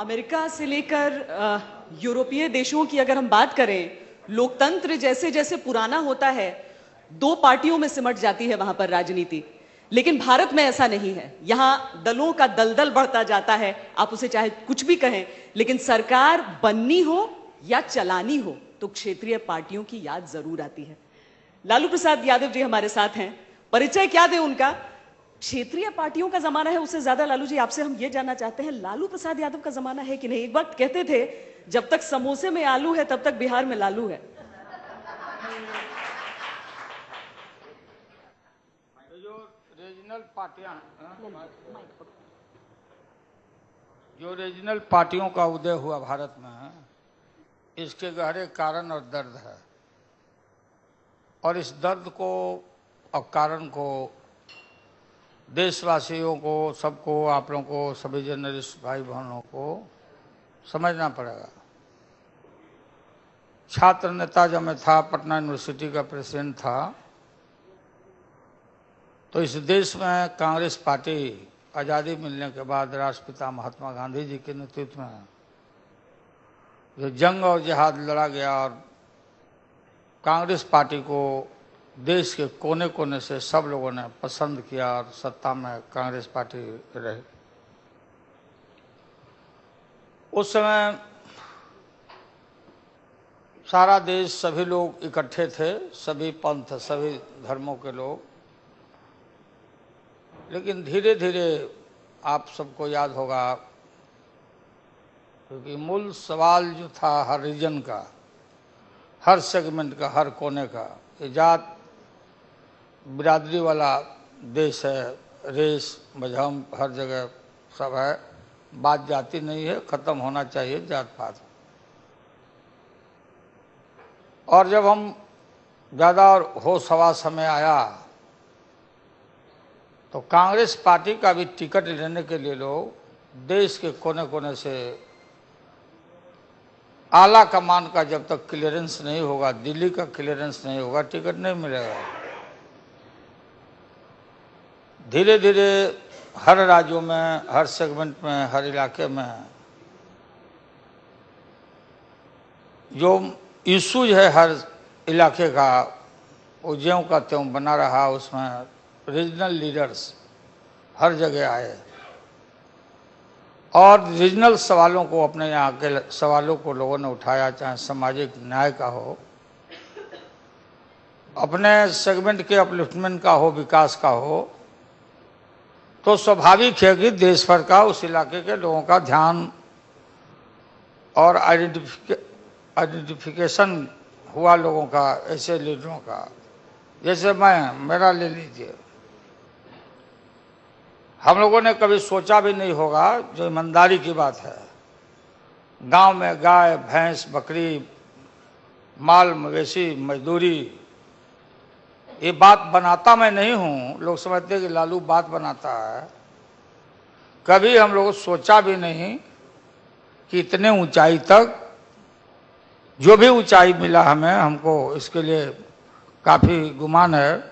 America से लेकर यूरोपीय देशों की अगर हम बात करें, लोकतंत्र जैसे जैसे पुराना होता है, दो पार्टियों में सिमट जाती है वहां पर राजनीति। लेकिन भारत में ऐसा नहीं है। यहां दलों का दलदल बढ़ता जाता है। आप उसे चाहे कुछ भी कहें, लेकिन सरकार बननी हो या चलानी हो तो क्षेत्रीय पार्टियों की याद जरूर आती है। लालू प्रसाद यादव जी हमारे साथ हैं। परिचय क्या दें उनका? क्षेत्रीय पार्टियों का जमाना है, उससे ज्यादा लालू जी आपसे हम ये जानना चाहते हैं, लालू प्रसाद यादव का जमाना है कि नहीं? एक वक्त कहते थे जब तक समोसे में आलू है तब तक बिहार में लालू है। जो रीजनल पार्टियां जो रीजनल पार्टियों का उदय हुआ भारत में, इसके गहरे कारण और दर्द है। और इस दर्द को और कारण को देशवासियों को, सबको, आप लोगों को, सभी जर्नलिस्ट भाई बहनों को समझना पड़ेगा। छात्र नेता जब मैं था, पटना यूनिवर्सिटी का प्रेसिडेंट था, तो इस देश में कांग्रेस पार्टी आज़ादी मिलने के बाद राष्ट्रपिता महात्मा गांधी जी के नेतृत्व में जो जंग और जिहाद लड़ा गया, और कांग्रेस पार्टी को देश के कोने कोने से सब लोगों ने पसंद किया और सत्ता में कांग्रेस पार्टी रही। उस समय सारा देश, सभी लोग इकट्ठे थे, सभी पंथ, सभी धर्मों के लोग। लेकिन धीरे धीरे आप सबको याद होगा, क्योंकि मूल सवाल जो था हर रीजन का, हर सेगमेंट का, हर कोने का, ये जात बिरादरी वाला देश है, रेस मजहब हर जगह सब है। बात जाति नहीं है, खत्म होना चाहिए जात पात। और जब हम ज़्यादा और होश हवास समय आया, तो कांग्रेस पार्टी का भी टिकट लेने के लिए लोग देश के कोने कोने से, आला कमान का जब तक क्लियरेंस नहीं होगा, दिल्ली का क्लियरेंस नहीं होगा, टिकट नहीं मिलेगा। धीरे धीरे हर राज्यों में, हर सेगमेंट में, हर इलाके में जो इशूज है हर इलाके का, वो ज्यों का त्यों बना रहा। उसमें रीजनल लीडर्स हर जगह आए और रीजनल सवालों को, अपने यहाँ के सवालों को लोगों ने उठाया, चाहे सामाजिक न्याय का हो, अपने सेगमेंट के अपलिफ्टमेंट का हो, विकास का हो। तो स्वाभाविक है कि देश भर का, उस इलाके के लोगों का ध्यान और आइडेंटिफिकेशन हुआ लोगों का, ऐसे लीडरों का। जैसे मेरा ले लीजिए, हम लोगों ने कभी सोचा भी नहीं होगा, जो ईमानदारी की बात है, गांव में गाय, भैंस, बकरी, माल मवेशी, मजदूरी, ये बात बनाता मैं नहीं हूं। लोग समझते हैं कि लालू बात बनाता है। कभी हम लोग सोचा भी नहीं कि इतने ऊंचाई तक, जो भी ऊंचाई मिला हमें, हमको इसके लिए काफी गुमान है।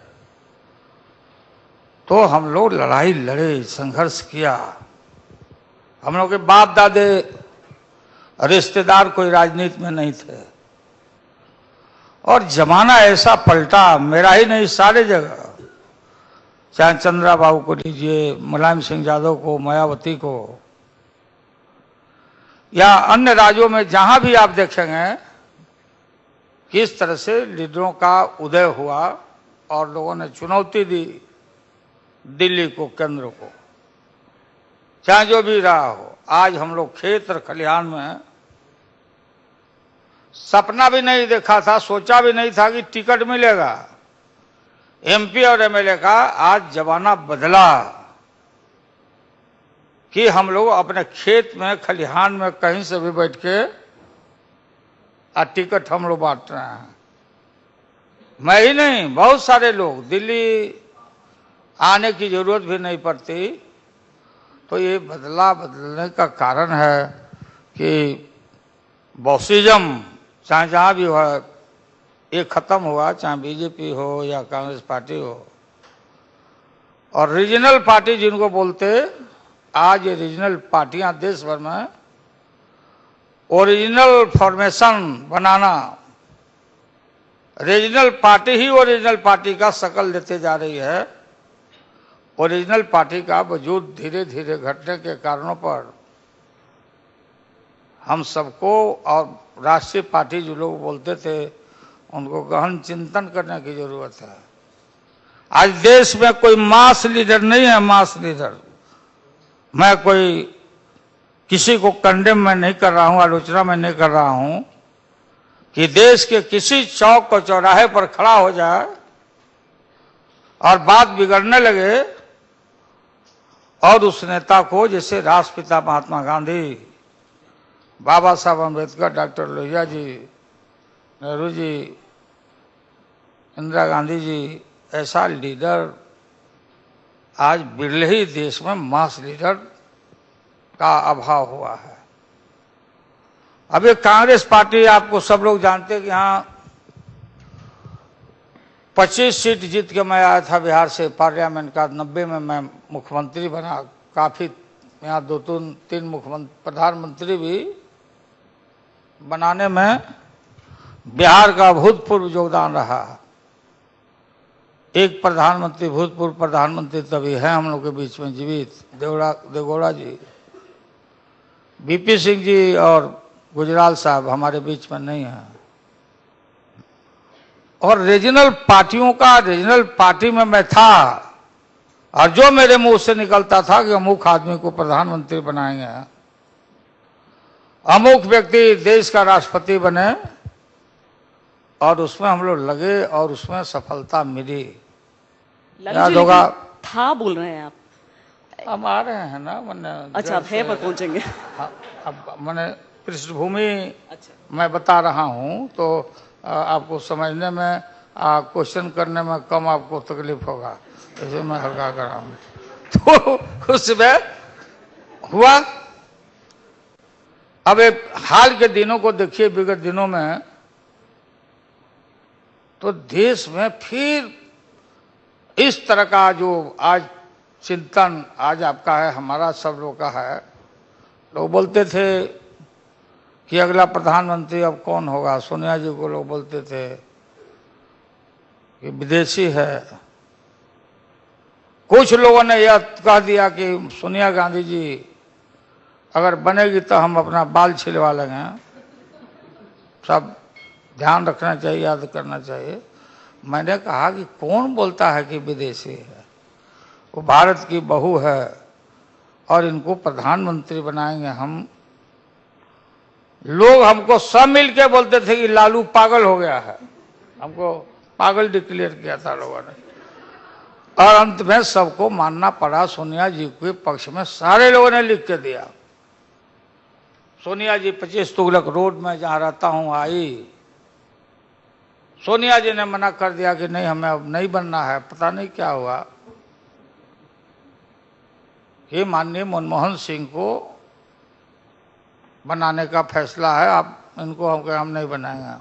तो हम लोग लड़ाई लड़े, संघर्ष किया। हम लोग के बाप दादे, रिश्तेदार कोई राजनीति में नहीं थे। और जमाना ऐसा पलटा, मेरा ही नहीं, सारे जगह, चाहे चंद्रा बाबू को लीजिए, मुलायम सिंह यादव को, मायावती को, या अन्य राज्यों में जहां भी आप देखेंगे किस तरह से लीडरों का उदय हुआ और लोगों ने चुनौती दी दिल्ली को, केंद्र को, चाहे जो भी रहा हो। आज हम लोग खेत और खलिहान में, सपना भी नहीं देखा था, सोचा भी नहीं था कि टिकट मिलेगा एमपी और एमएलए का। आज जमाना बदला कि हम लोग अपने खेत में, खलिहान में, कहीं से भी बैठ के टिकट हम लोग बांट रहे हैं। मैं ही नहीं, बहुत सारे लोग, दिल्ली आने की जरूरत भी नहीं पड़ती। तो ये बदलने का कारण है कि बॉसिज्म चाहे जहां भी हो, ये खत्म हुआ, चाहे बीजेपी हो या कांग्रेस पार्टी हो। और रीजनल पार्टी जिनको बोलते, आज ये रीजनल पार्टियां देश भर में ओरिजिनल फॉर्मेशन बनाना, रीजनल पार्टी ही ओरिजिनल पार्टी का शकल लेते जा रही है। ओरिजिनल पार्टी का वजूद धीरे धीरे घटने के कारणों पर हम सबको और राष्ट्रीय पार्टी जो लोग बोलते थे उनको गहन चिंतन करने की जरूरत है। आज देश में कोई मास लीडर नहीं है, मास लीडर। मैं कोई किसी को कंडेम में नहीं कर रहा हूं, आलोचना में नहीं कर रहा हूं कि देश के किसी चौक और चौराहे पर खड़ा हो जाए और बात बिगड़ने लगे और उस नेता को, जैसे राष्ट्रपिता महात्मा गांधी, बाबा साहब अम्बेडकर, डॉक्टर लोहिया जी, नेहरू जी, इंदिरा गांधी जी, ऐसा लीडर आज बिरले ही देश में मास लीडर का अभाव हुआ है। अब ये कांग्रेस पार्टी, आपको सब लोग जानते हैं कि यहाँ 25 सीट जीत के मैं आया था बिहार से पार्लियामेंट का। 90 में मैं मुख्यमंत्री बना। काफी यहाँ 2-3 मुख्यमंत्री, प्रधानमंत्री भी बनाने में बिहार का भूतपूर्व योगदान रहा। एक प्रधानमंत्री, भूतपूर्व प्रधानमंत्री तभी है हम लोग के बीच में जीवित, देवगौड़ा जी, बीपी सिंह जी और गुजराल साहब हमारे बीच में नहीं है। और रीजनल पार्टियों का, रीजनल पार्टी में मैं था और जो मेरे मुंह से निकलता था कि अमुक आदमी को प्रधानमंत्री बनाएंगे, अमुक व्यक्ति देश का राष्ट्रपति बने, और उसमें हम लोग लगे और उसमें सफलता मिली। याद होगा, था बोल रहे हैं आप? हम आ रहे हैं ना, मैंने अच्छा अब है पर पहुंचेंगे। हाँ, अब मैंने पृष्ठभूमि अच्छा, मैं बता रहा हूं तो आपको समझने में, क्वेश्चन करने में कम आपको तकलीफ होगा, इसे मैं हल्का कर रहा हूं। तो उसमें हुआ। अब एक हाल के दिनों को देखिए, विगत दिनों में तो देश में फिर इस तरह का जो आज चिंतन आज आपका है, हमारा सब लोग का है। लोग बोलते थे कि अगला प्रधानमंत्री अब कौन होगा। सोनिया जी को लोग बोलते थे कि विदेशी है। कुछ लोगों ने यह कह दिया कि सोनिया गांधी जी अगर बनेगी तो हम अपना बाल छिलवा लेंगे। सब ध्यान रखना चाहिए, याद करना चाहिए। मैंने कहा कि कौन बोलता है कि विदेशी है, वो भारत की बहू है और इनको प्रधानमंत्री बनाएंगे हम। लोग हमको सब मिल के बोलते थे कि लालू पागल हो गया है, हमको पागल डिक्लेयर किया था लोगों ने। और अंत में सबको मानना पड़ा। सोनिया जी के पक्ष में सारे लोगों ने लिख के दिया। सोनिया जी 25 तुगलक रोड में जहां रहता हूं आई, सोनिया जी ने मना कर दिया कि नहीं, हमें अब नहीं बनना है। पता नहीं क्या हुआ कि माननीय मनमोहन सिंह को बनाने का फैसला है, आप इनको हम नहीं बनाएंगे।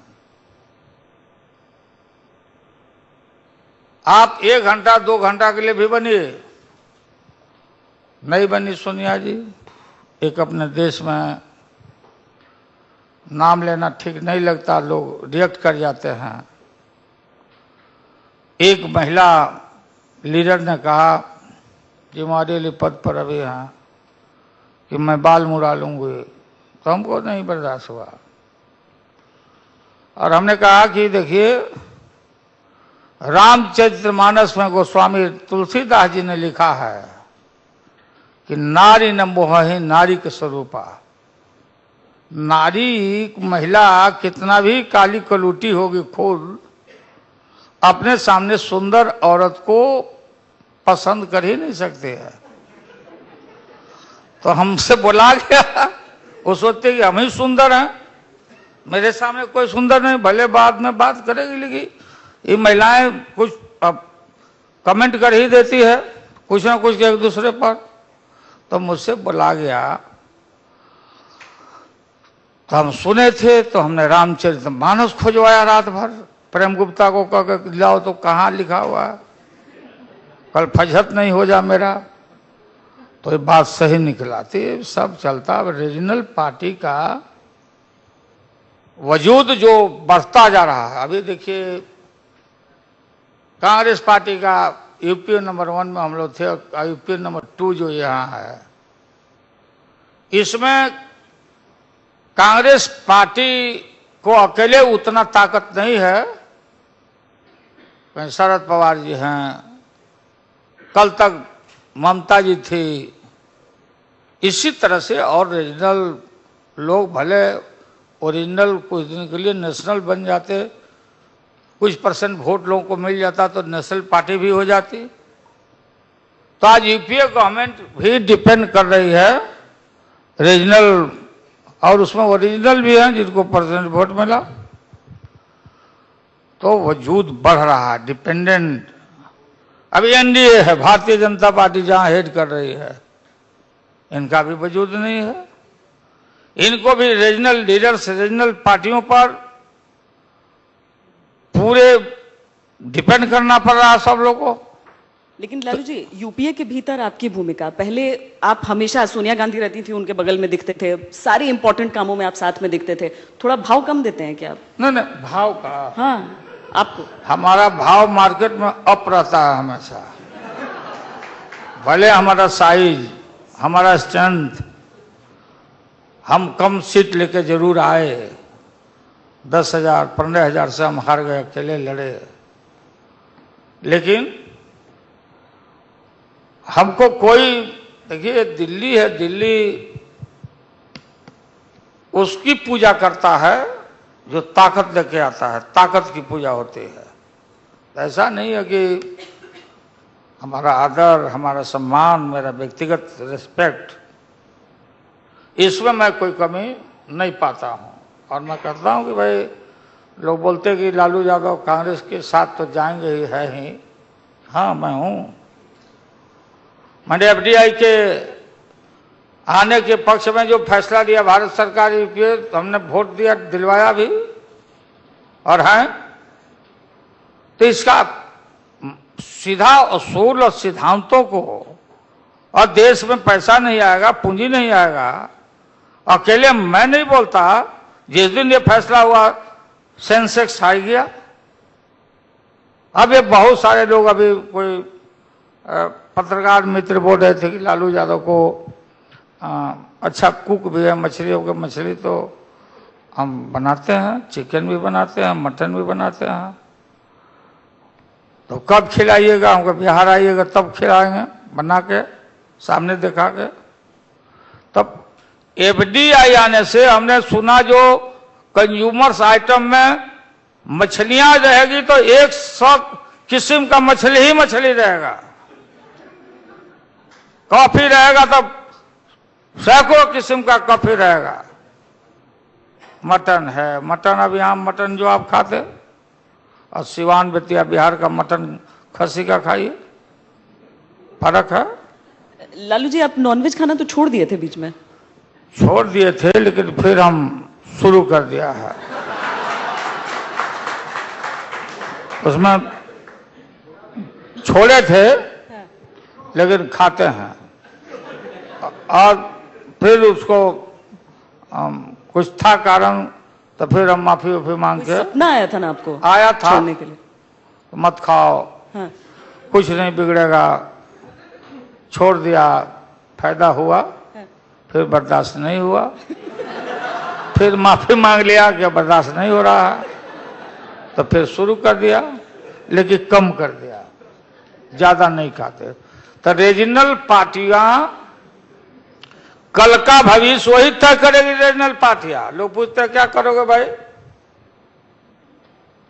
आप 1 घंटा 2 घंटा के लिए भी बनिए, नहीं बनी सोनिया जी। एक अपने देश में नाम लेना ठीक नहीं लगता, लोग रिएक्ट कर जाते हैं। एक महिला लीडर ने कहा कि हमारे लिए पद पर अभी हैं कि मैं बाल मुड़ा लूंगी, तो हमको नहीं बर्दाश्त हुआ। और हमने कहा कि देखिए, रामचरितमानस में गोस्वामी तुलसीदास जी ने लिखा है कि नारी न मोहि नारी के स्वरूपा। नारी, महिला कितना भी काली कलूटी होगी खुद, अपने सामने सुंदर औरत को पसंद कर ही नहीं सकते हैं। तो हमसे बोला गया, वो सोचते कि हम ही सुंदर हैं, मेरे सामने कोई सुंदर नहीं, भले बाद में बात करेगी, लेकिन ये महिलाएं कुछ कमेंट कर ही देती है कुछ ना कुछ एक दूसरे पर। तो मुझसे बोला गया, तो हम सुने थे, तो हमने रामचरितमानस खोजवाया रात भर। प्रेम गुप्ता को कह के लाओ तो कहाँ लिखा हुआ है, कल फजहत नहीं हो जा मेरा। तो ये बात सही निकला थी। सब चलता। अब रीजनल पार्टी का वजूद जो बढ़ता जा रहा है। अभी देखिए कांग्रेस पार्टी का यूपी नंबर 1 में हम लोग थे, और यूपी नंबर 2 जो यहाँ है, इसमें कांग्रेस पार्टी को अकेले उतना ताकत नहीं है। शरद पवार जी हैं, कल तक ममता जी थी, इसी तरह से और रीजनल लोग भले ओरिजिनल कुछ दिन के लिए नेशनल बन जाते, कुछ परसेंट वोट लोगों को मिल जाता तो नेशनल पार्टी भी हो जाती। तो आज यूपीए गवर्नमेंट भी डिपेंड कर रही है रीजनल, और उसमें ओरिजिनल भी हैं जिनको परसेंट वोट मिला, तो वजूद बढ़ रहा है, डिपेंडेंट। अभी एनडीए है, भारतीय जनता पार्टी जहां हेड कर रही है, इनका भी वजूद नहीं है। इनको भी रीजनल लीडर्स, रीजनल पार्टियों पर पूरे डिपेंड करना पड़ रहा है सब लोगों को। लेकिन लालू जी, यूपीए के भीतर आपकी भूमिका, पहले आप हमेशा, सोनिया गांधी रहती थी उनके बगल में दिखते थे, सारे इंपॉर्टेंट कामों में आप साथ में दिखते थे, थोड़ा भाव कम देते हैं क्या आप? नहीं, भाव का, हाँ, आपको हमारा भाव मार्केट में अप रहता है हमेशा। भले हमारा साइज, हमारा स्ट्रेंथ, हम कम सीट लेके जरूर आए, 10,000 15,000 से हम हार गए, अकेले लड़े, लेकिन हमको कोई, देखिए दिल्ली है, दिल्ली उसकी पूजा करता है जो ताकत लेके आता है, ताकत की पूजा होती है। ऐसा नहीं है कि हमारा आदर, हमारा सम्मान, मेरा व्यक्तिगत रिस्पेक्ट, इसमें मैं कोई कमी नहीं पाता हूं। और मैं कहता हूं कि भाई, लोग बोलते कि लालू यादव कांग्रेस के साथ तो जाएंगे ही, है ही, हाँ मैं हूं। मैंने एफडीआई के आने के पक्ष में जो फैसला लिया भारत सरकार यूपीए, हमने वोट दिया, दिलवाया भी और है। तो इसका सीधा असूल और सिद्धांतों को, और देश में पैसा नहीं आएगा, पूंजी नहीं आएगा, अकेले मैं नहीं बोलता। जिस दिन ये फैसला हुआ, सेंसेक्स हाई गया। अब ये बहुत सारे लोग, अभी कोई पत्रकार मित्र बोल रहे थे कि लालू यादव को अच्छा कुक भी है, मछलियों के, मछली तो हम बनाते हैं, चिकन भी बनाते हैं, मटन भी बनाते हैं, तो कब खिलाइएगा हमको, बिहार आइएगा तब खिलाएंगे, बना के सामने दिखा के। तब एफडीआई आने से हमने सुना जो कंज्यूमर्स आइटम में मछलियां रहेगी तो 100 किस्म का मछली ही मछली रहेगा, कॉफी रहेगा तब सैकड़ों किस्म का कॉफी रहेगा, मटन है, मटन अब यहाँ मटन जो आप खाते, और सिवान बेतिया बिहार का मटन खस्सी का खाइए, फर्क है। लालू जी, आप नॉनवेज खाना तो छोड़ दिए थे बीच में? छोड़ दिए थे, लेकिन फिर हम शुरू कर दिया है। उसमें छोड़े थे लेकिन खाते हैं, और फिर उसको कुछ था कारण, तो फिर हम माफी वाफी मांग के। सपना आया था ना आपको? आया था छोड़ने के लिए। तो मत खाओ, हाँ। कुछ नहीं बिगड़ेगा, छोड़ दिया, फायदा हुआ, फिर बर्दाश्त नहीं हुआ, फिर माफी मांग लिया कि बर्दाश्त नहीं हो रहा है, तो फिर शुरू कर दिया, लेकिन कम कर दिया, ज्यादा नहीं खाते। तो रीजनल पार्टियां कल का भविष्य वही तय करेगी। रीजनल पार्टियां, लोग पूछते हैं क्या करोगे भाई,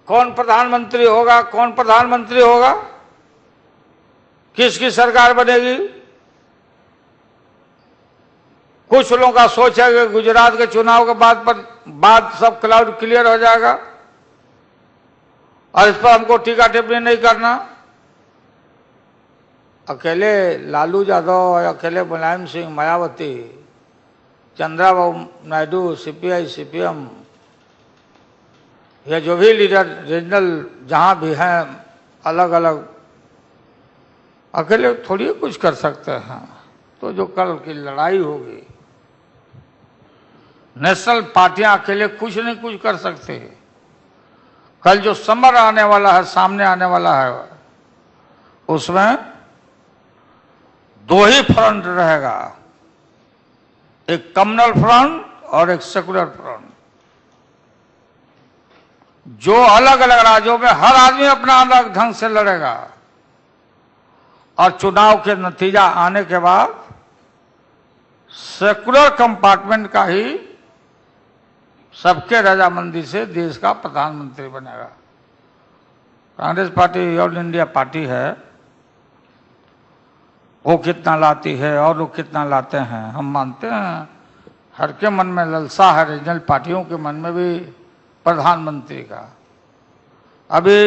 कौन प्रधानमंत्री होगा, कौन प्रधानमंत्री होगा, किसकी सरकार बनेगी। कुछ लोगों का सोच है कि गुजरात के चुनाव के बाद सब क्लाउड क्लियर हो जाएगा, और इस पर हमको टीका टिप्पणी नहीं करना। अकेले लालू यादव, अकेले मुलायम सिंह, मायावती, चंद्रबाबू नायडू, सीपीआई, सीपीएम, ये जो भी लीडर रीजनल जहां भी हैं, अलग अलग, अकेले थोड़ी कुछ कर सकते हैं। तो जो कल की लड़ाई होगी, नेशनल पार्टियां अकेले कुछ नहीं कुछ कर सकते। कल जो समर आने वाला है, सामने आने वाला है, उसमें दो ही फ्रंट रहेगा, एक कम्युनल फ्रंट और एक सेकुलर फ्रंट। जो अलग अलग राज्यों में हर आदमी अपना अलग ढंग से लड़ेगा और चुनाव के नतीजा आने के बाद सेकुलर कंपार्टमेंट का ही सबके रजामंदी से देश का प्रधानमंत्री बनेगा। Congress party all India party है, वो कितना लाती है और लोग कितना लाते हैं हम मानते हैं। हर के मन में ललसा है, रीजनल पार्टियों के मन में भी प्रधानमंत्री का। अभी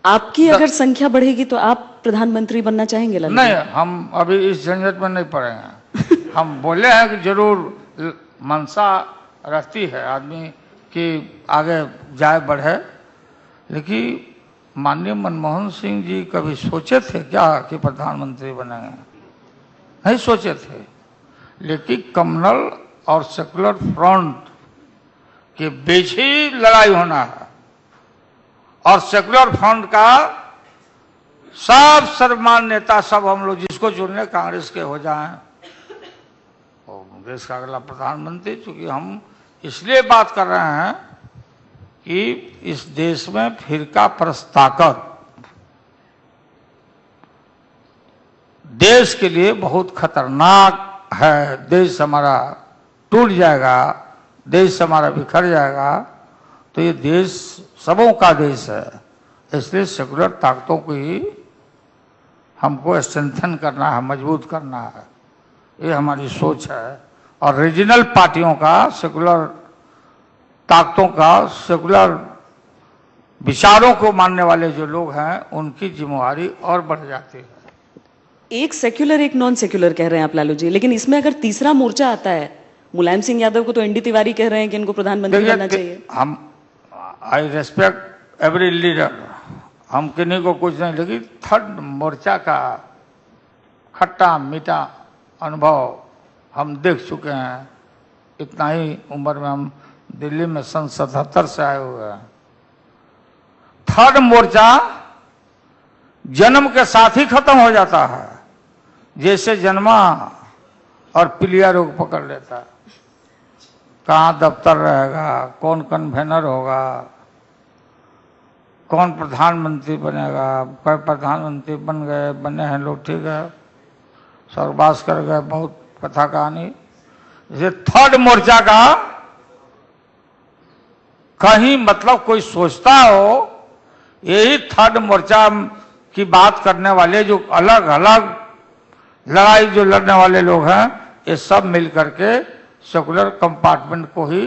आपकी अगर संख्या बढ़ेगी तो आप प्रधानमंत्री बनना चाहेंगे? नहीं, हम अभी इस झंझट में नहीं पड़ेंगे। हम बोले हैं कि जरूर मनसा रहती है आदमी कि आगे जाए बढ़े, लेकिन माननीय मनमोहन सिंह जी कभी सोचे थे क्या कि प्रधानमंत्री बनेंगे? नहीं सोचे थे। लेकिन कम्युनल और सेकुलर फ्रंट के बीच ही लड़ाई होना है और सेकुलर फ्रंट का सब सर्वमान्य नेता, सब हम लोग जिसको चुनने कांग्रेस के हो जाएं और देश का अगला प्रधानमंत्री। चूंकि हम इसलिए बात कर रहे हैं कि इस देश में फिरका परस्त ताकत देश के लिए बहुत खतरनाक है। देश हमारा टूट जाएगा, देश हमारा बिखर जाएगा। तो ये देश सबों का देश है, इसलिए सेकुलर ताकतों को ही हमको स्ट्रेंथन करना है, मजबूत करना है। ये हमारी सोच है। और रीजनल पार्टियों का, सेकुलर ताकतों का, सेकुलर विचारों को मानने वाले जो लोग हैं, उनकी जिम्मेवारी और बढ़ जाती है। एक सेक्युलर एक नॉन सेक्युलर कह रहे हैं आप लालू जी, लेकिन इसमें अगर तीसरा मोर्चा आता है, मुलायम सिंह यादव को तो एनडी तिवारी कह रहे हैं कि इनको प्रधानमंत्री बनना चाहिए। हम आई रेस्पेक्ट एवरी लीडर, हम किन्हीं को कुछ नहीं, लेकिन थर्ड मोर्चा का खट्टा मीठा अनुभव हम देख चुके हैं। इतना ही उम्र में हम दिल्ली में सन 77 से आए हुए हैं। थर्ड मोर्चा जन्म के साथ ही खत्म हो जाता है, जैसे जन्मा और पीलिया रोग पकड़ लेता है। कहाँ दफ्तर रहेगा, कौन कन्वेनर होगा, कौन प्रधानमंत्री बनेगा। कई प्रधानमंत्री बन गए, बने हैं लोग, ठीक है, स्वर्गवास कर गए, बहुत कथा कहानी। जैसे थर्ड मोर्चा का कहीं मतलब कोई सोचता हो, यही थर्ड मोर्चा की बात करने वाले जो अलग अलग लड़ाई जो लड़ने वाले लोग हैं, ये सब मिल करके सेकुलर कंपार्टमेंट को ही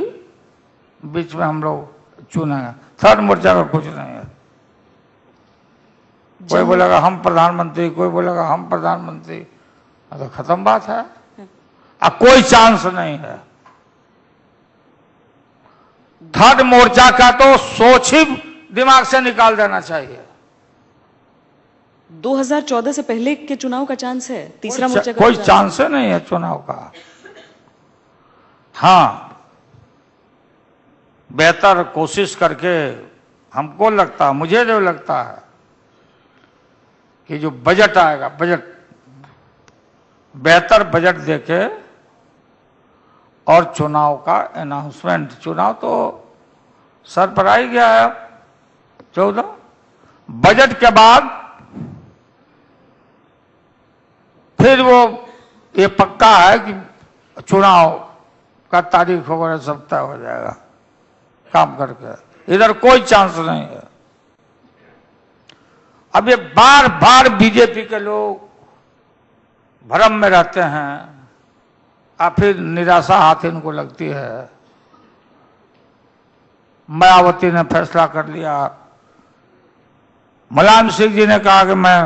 बीच में हम लोग चुनेंगे। थर्ड मोर्चा का कुछ नहीं है। कोई बोलेगा हम प्रधानमंत्री, कोई बोलेगा हम प्रधानमंत्री, तो खत्म बात है। अब कोई चांस नहीं है। थर्ड मोर्चा का तो सोच ही दिमाग से निकाल देना चाहिए। 2014 से पहले के चुनाव का चांस है? तीसरा मोर्चा का कोई चांस ही नहीं है चुनाव का। हाँ, बेहतर कोशिश करके हमको लगता है, मुझे जो लगता है कि जो बजट आएगा, बजट बेहतर बजट देके और चुनाव का अनाउंसमेंट। चुनाव तो सर पर आ ही गया है 14, बजट के बाद फिर वो ये पक्का है कि चुनाव का तारीख वगैरह सब तय हो जाएगा काम करके। इधर कोई चांस नहीं है। अब ये बार बार बीजेपी के लोग भ्रम में रहते हैं और फिर निराशा हाथ इनको लगती है। मायावती ने फैसला कर लिया, मुलायम सिंह जी ने कहा कि मैं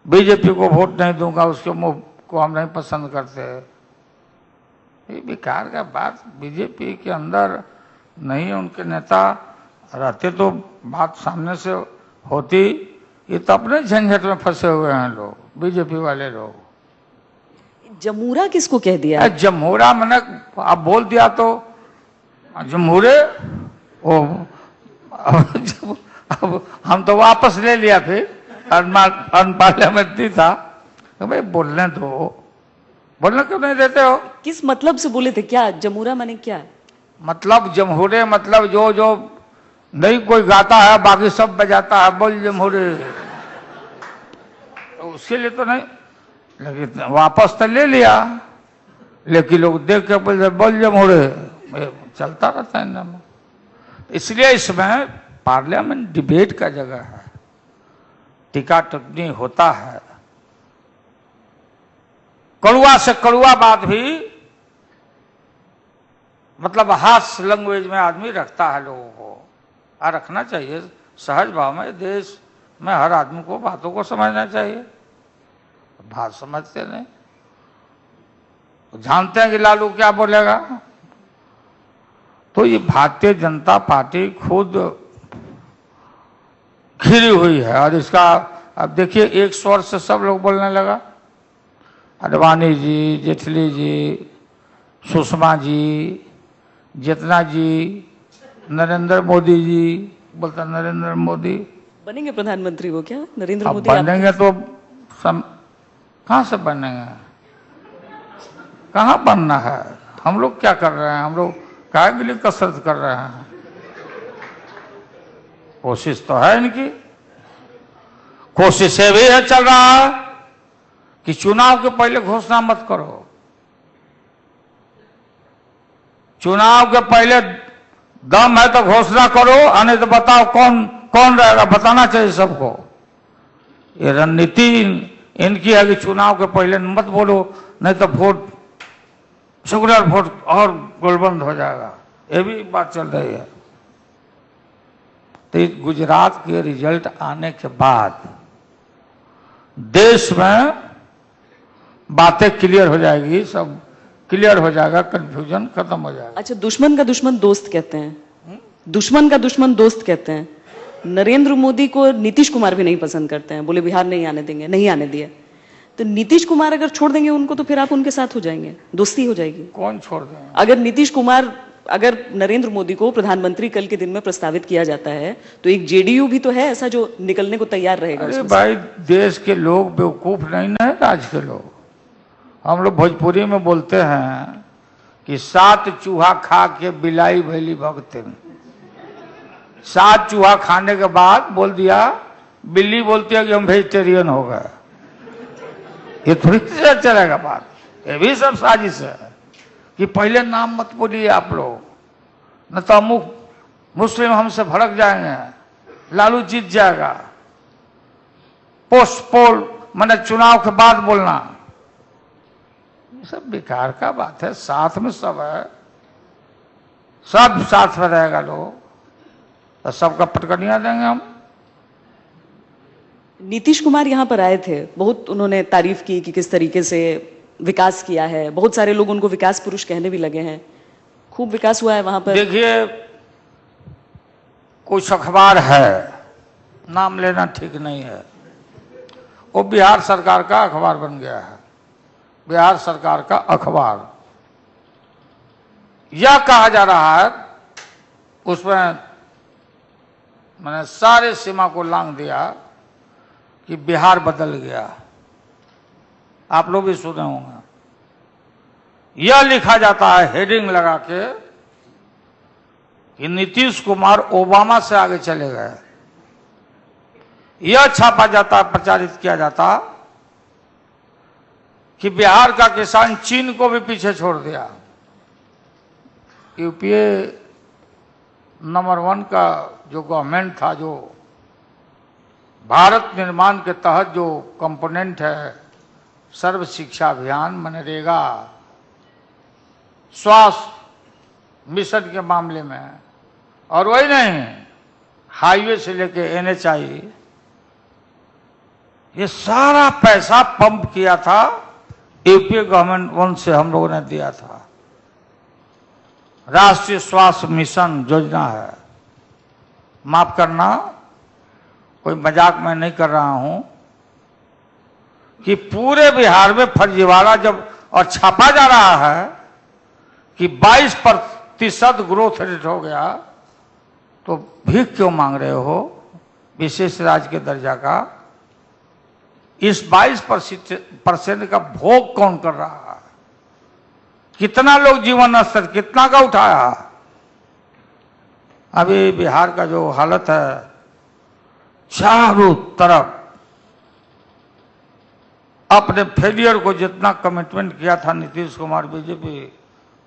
बीजेपी को वोट नहीं दूंगा, उसके मुंह को हम नहीं पसंद करते। ये बेकार का बात, बीजेपी के अंदर नहीं उनके नेता रहते तो बात सामने से होती। ये तो अपने झंझट में फंसे हुए हैं लोग, बीजेपी वाले लोग। जमूरा किसको कह दिया? जमूरा मैंने आप बोल दिया तो जमूरे ओ अब हम तो वापस ले लिया फिर अनपार्लियामेंट्री था तो भाई बोलने दो, बोलने क्यों नहीं देते हो? किस मतलब से बोले थे? क्या जमूरा माने क्या? मतलब जमहूरे मतलब जो जो नहीं कोई गाता है बाकी सब बजाता है, बोल जमहूरे, उसके लिए तो नहीं, लेकिन वापस तो ले लिया, लेकिन लोग देख के बोल जमहूरे चलता रहता है इनमें। इसलिए इसमें पार्लियामेंट डिबेट का जगह है, टीका टिप्पणी होता है, कड़ुआ से कड़ुआ बात भी मतलब हास्य लैंग्वेज में आदमी रखता है लोगों को, और रखना चाहिए सहज भाव में। देश में हर आदमी को बातों को समझना चाहिए, बात समझते नहीं, जानते हैं कि लालू क्या बोलेगा। तो ये भारतीय जनता पार्टी खुद घिरी हुई है, और इसका अब देखिए एक स्वर से सब लोग बोलने लगा, आडवाणी जी, जेटली जी, सुषमा जी, जितना जी, नरेंद्र मोदी जी, बोलता नरेंद्र मोदी बनेंगे प्रधानमंत्री वो क्या? नरेंद्र अब मोदी बनेंगे तो कहां से बनेंगे? कहां बनना है? हम लोग क्या कर रहे हैं? हम लोग काय के लिए कसरत कर रहे हैं? कोशिश तो है इनकी, कोशिश भी है चल रहा है कि चुनाव के पहले घोषणा मत करो, चुनाव के पहले दम है तो घोषणा करो, नहीं तो बताओ कौन कौन रहेगा, बताना चाहिए सबको। ये रणनीति इनकी है कि चुनाव के पहले मत बोलो, नहीं तो वोट सेकुलर वोट और गोलबंद हो जाएगा, ये भी बात चल रही है। तो गुजरात के रिजल्ट आने के बाद देश में बातें क्लियर हो जाएगी, सब क्लियर हो जाएगा, कंफ्यूजन खत्म हो जाएगा। अच्छा, दुश्मन का दुश्मन दोस्त कहते हैं, दुश्मन का दुश्मन दोस्त कहते हैं। नरेंद्र मोदी को नीतीश कुमार भी नहीं पसंद करते हैं, बोले बिहार नहीं आने देंगे, नहीं आने दिए। तो नीतीश कुमार अगर छोड़ देंगे उनको तो फिर आप उनके साथ हो जाएंगे, दोस्ती हो जाएगी। कौन छोड़ देंगे? अगर नीतीश कुमार, अगर नरेंद्र मोदी को प्रधानमंत्री कल के दिन में प्रस्तावित किया जाता है तो एक जेडीयू भी तो है ऐसा जो निकलने को तैयार रहेगा। अरे भाई, देश के लोग बेवकूफ नहीं ना है, राज के लोग। हम लोग भोजपुरी में बोलते हैं कि 7 चूहा खा के बिलाई भैली भगतिन। 7 चूहा खाने के बाद बोल दिया, बिल्ली बोलती है कि हम वेजिटेरियन हो गए। ये थोड़ी चलेगा बात, ये भी सब साजिश है कि पहले नाम मत बोलिए आप लोग, न तो अमुक मुस्लिम हमसे भड़क जाएंगे, लालू जीत जाएगा। पोस्ट पोल मैंने चुनाव के बाद बोलना, ये सब बेकार का बात है। साथ में सब है, सब साथ में रहेगा लोग, तो सबका पटकनिया देंगे हम। नीतीश कुमार यहाँ पर आए थे, बहुत उन्होंने तारीफ की कि किस तरीके से विकास किया है, बहुत सारे लोग उनको विकास पुरुष कहने भी लगे हैं, खूब विकास हुआ है वहां पर। देखिए, कुछ अखबार है, नाम लेना ठीक नहीं है, वो बिहार सरकार का अखबार बन गया है, बिहार सरकार का अखबार। यह कहा जा रहा है, उसमें मैंने सारे सीमा को लांघ दिया कि बिहार बदल गया। आप लोग भी सुने होंगे, यह लिखा जाता है हेडिंग लगा के कि नीतीश कुमार ओबामा से आगे चले गए। यह छापा जाता, प्रचारित किया जाता कि बिहार का किसान चीन को भी पीछे छोड़ दिया। यूपीए नंबर 1 का जो गवर्नमेंट था, जो भारत निर्माण के तहत जो कंपोनेंट है, सर्व शिक्षा अभियान, मनरेगा, स्वास्थ्य मिशन के मामले में, और वही नहीं, हाईवे से लेके NHI, ये सारा पैसा पंप किया था यूपीए गवर्नमेंट 1 से हम लोगों ने दिया था। राष्ट्रीय स्वास्थ्य मिशन योजना है, माफ करना कोई मजाक मैं नहीं कर रहा हूं, कि पूरे बिहार में फर्जीवाड़ा जब और छापा जा रहा है कि 22% ग्रोथ रेट हो गया, तो भीख क्यों मांग रहे हो विशेष राज्य के दर्जा का? इस 22% का भोग कौन कर रहा है? कितना लोग जीवन स्तर कितना का उठाया? अभी बिहार का जो हालत है, चारों तरफ अपने फेलियर को जितना कमिटमेंट किया था नीतीश कुमार बीजेपी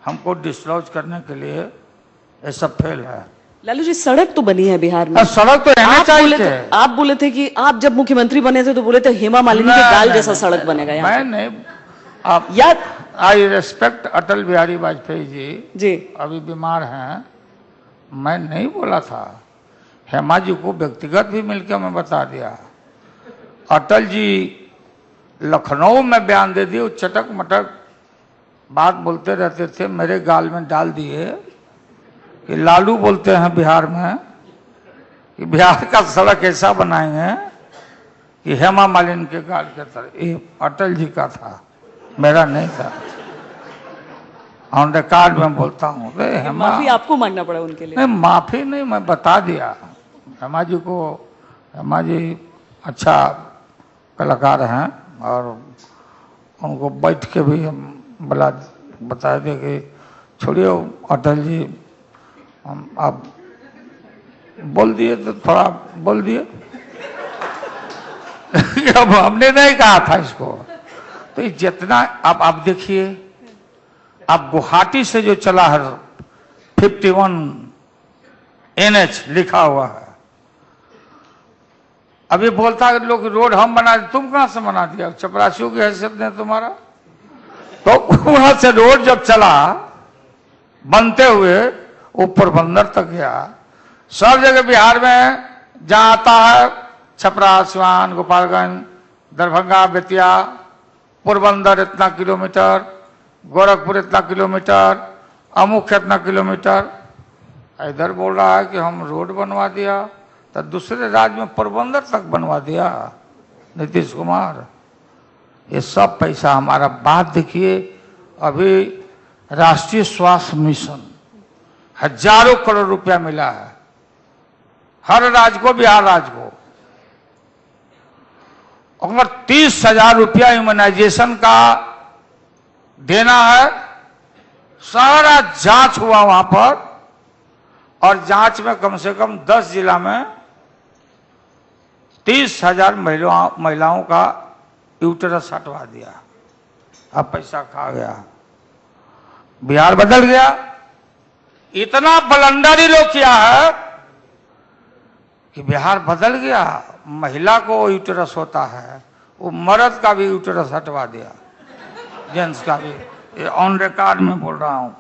हमको डिसलॉज करने के लिए, ये सब फेल है। लालू जी, सड़क तो बनी है बिहार में, सड़क तो रहना चाहिए। आप बोले थे कि आप जब मुख्यमंत्री बने थे तो बोले थे हेमा मालिनी के गाल जैसा सड़क बनेगा यहाँ। मैं नहीं, आप याद, आई रेस्पेक्ट अटल बिहारी वाजपेयी जी अभी बीमार हैं, मैं नहीं बोला था। हेमा जी को व्यक्तिगत भी मिलकर मैं बता दिया। अटल जी लखनऊ में बयान दे दिए, चटक मटक बात बोलते रहते थे, मेरे गाल में डाल दिए कि लालू बोलते हैं बिहार में कि बिहार का सड़क ऐसा बनाएंगे कि हेमा मालिनी के गाल के तरह। ये अटल जी का था, मेरा नहीं था। ऑन रिकॉर्ड में बोलता हूँ। माफी आपको मांगना पड़ा उनके लिए? नहीं, माफी नहीं, मैं बता दिया हेमा जी को। हेमा जी अच्छा कलाकार हैं और उनको बैठ के भी हम बता दें कि छोड़िए अटल जी, हम आप बोल दिए तो थोड़ा बोल दिए अब हमने नहीं कहा था इसको। तो जितना आप देखिए, आप गुवाहाटी से जो चला है 51 NH लिखा हुआ है, अभी बोलता है लोग रोड हम बना दिए, तुम कहां से बना दिया? चपरासियों की हैसियत ने तुम्हारा। तो वहां से रोड जब चला बनते हुए ऊपर बंदर तक गया, सब जगह बिहार में जहां आता है, छपरा, सिवान, गोपालगंज, दरभंगा, बेतिया, पोरबंदर इतना किलोमीटर, गोरखपुर इतना किलोमीटर, अमुक इतना किलोमीटर, इधर बोल रहा है कि हम रोड बनवा दिया, तो दूसरे राज्य में पोरबंदर तक बनवा दिया नीतीश कुमार। ये सब पैसा हमारा। बात देखिए, अभी राष्ट्रीय स्वास्थ्य मिशन हजारों करोड़ रुपया मिला है हर राज्य को, बिहार राज्य को। अगर 30,000 रुपया इम्यूनाइजेशन का देना है, सारा जांच हुआ वहां पर, और जांच में कम से कम 10 जिला में 30,000 महिलाओं का यूटेरस हटवा दिया। अब पैसा खा गया, बिहार बदल गया। इतना बलंदर ही लोग किया है कि बिहार बदल गया। महिला को यूटेरस होता है, वो मर्द का भी यूटेरस हटवा दिया, जेंट्स का भी। ये ऑन रिकॉर्ड में बोल रहा हूं।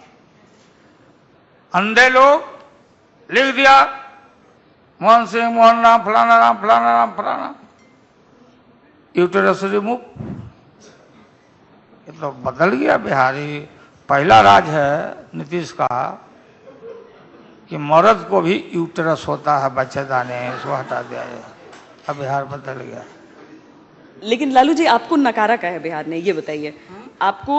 अंधे लोग लिख दिया मोहन सिंह, मोहन राम, फलाना राम, फलाना राम, फलाना, यूटेरस रिमूव। ये तो बदल गया बिहारी। पहला राज है नीतीश का कि मर्द को भी यूटेरस होता है बच्चेदानी, इसको हटा दिया है। अब बिहार बदल गया। लेकिन लालू जी, आपको नकारा का है बिहार ने, ये बताइए। आपको